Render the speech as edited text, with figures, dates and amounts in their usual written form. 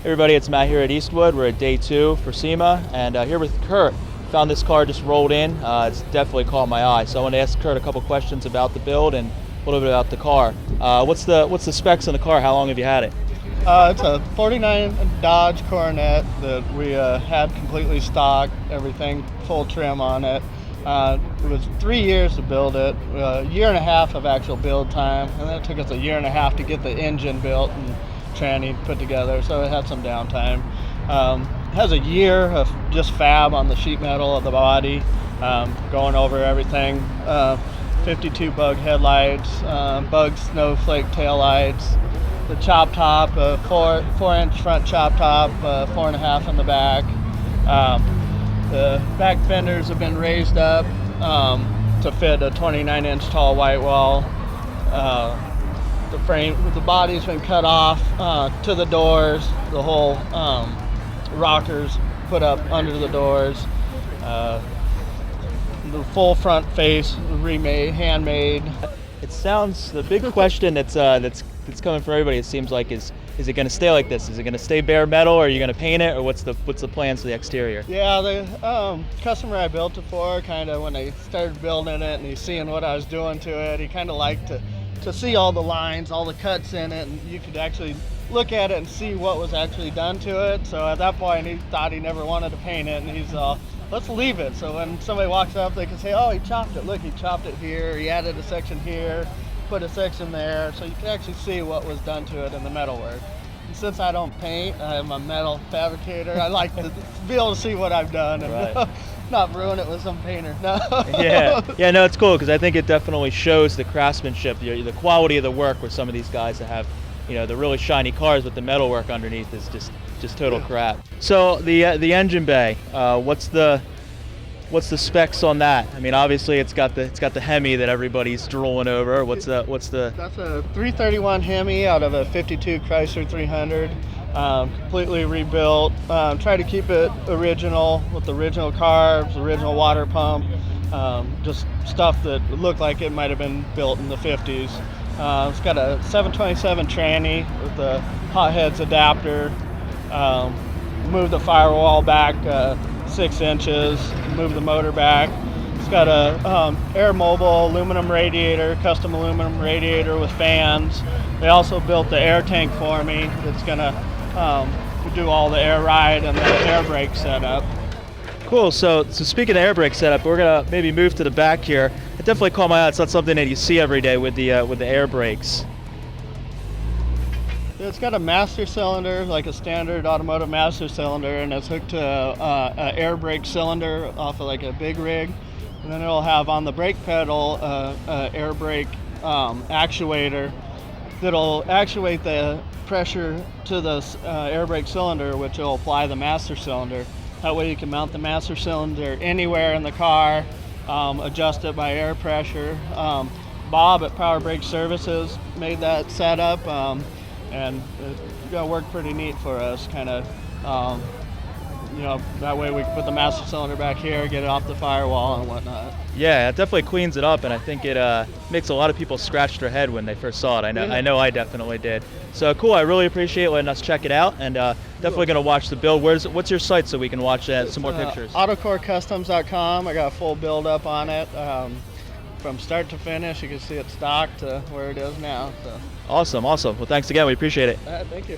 Everybody, it's Matt here at Eastwood. We're at day 2 for SEMA, and here with Kurt. Found this car just rolled in. It's definitely caught my eye. So I want to ask Kurt a couple questions about the build and a little bit about the car. What's the specs on the car? How long have you had it? It's a 49 Dodge Coronet that we had completely stock, everything full trim on it. It was 3 years to build it, a year and a half of actual build time, and then it took us a year and a half to get the engine built and tranny put together, so it had some downtime. It has a year of just fab on the sheet metal of the body, going over everything. 52 bug headlights, bug snowflake taillights, the chop top, 4-inch front chop top, 4.5 in the back. The back fenders have been raised up to fit a 29-inch tall white wall. The body's been cut off to the doors. The whole rockers put up under the doors. The full front face remade, handmade. It sounds, the big question that's coming for everybody, it seems like, is it going to stay like this? Is it going to stay bare metal, or are you going to paint it, or what's the plans for the exterior? Yeah, the customer I built it for, kind of when they started building it and he's seeing what I was doing to it, he kind of liked to see all the lines, all the cuts in it, and you could actually look at it and see what was actually done to it. So at that point, he thought he never wanted to paint it, and he's let's leave it. So when somebody walks up, they can say, oh, he chopped it. Look, he chopped it here. He added a section here, put a section there. So you can actually see what was done to it in the metalwork. And since I don't paint, I'm a metal fabricator. I like to be able to see what I've done and right. not ruin it with some painter. No. Yeah, no, it's cool because I think it definitely shows the craftsmanship, the quality of the work with some of these guys that have, the really shiny cars, but the metalwork underneath is just total crap. So the engine bay, what's the specs on that? I mean, obviously it's got the Hemi that everybody's drooling over. What's the? That's a 331 Hemi out of a 52 Chrysler 300. Completely rebuilt. Try to keep it original with the original carbs, original water pump, just stuff that looked like it might have been built in the 50s. It's got a 727 tranny with a hotheads adapter. Move the firewall back 6 inches. Move the motor back. It's got a air mobile aluminum radiator, custom aluminum radiator with fans. They also built the air tank for me. It's gonna do all the air ride and the air brake setup. Cool. So speaking of air brake setup, we're gonna maybe move to the back here. It definitely caught my eye. It's not something that you see every day with the air brakes. It's got a master cylinder, like a standard automotive master cylinder, and it's hooked to a air brake cylinder off of like a big rig. And then it'll have on the brake pedal air brake actuator that'll actuate the pressure to the air brake cylinder, which will apply the master cylinder. That way you can mount the master cylinder anywhere in the car, adjust it by air pressure. Bob at Power Brake Services made that setup, and it's gonna work pretty neat for us, kind of. That way we can put the master cylinder back here, get it off the firewall and whatnot. Yeah, it definitely cleans it up, and I think it makes a lot of people scratch their head when they first saw it. I know I definitely did. So cool, I really appreciate letting us check it out, and definitely going to watch the build. What's your site so we can watch some more pictures? Autocorecustoms.com. I got a full build up on it. From start to finish, you can see it stocked to where it is now. So. Awesome. Well, thanks again. We appreciate it. Thank you.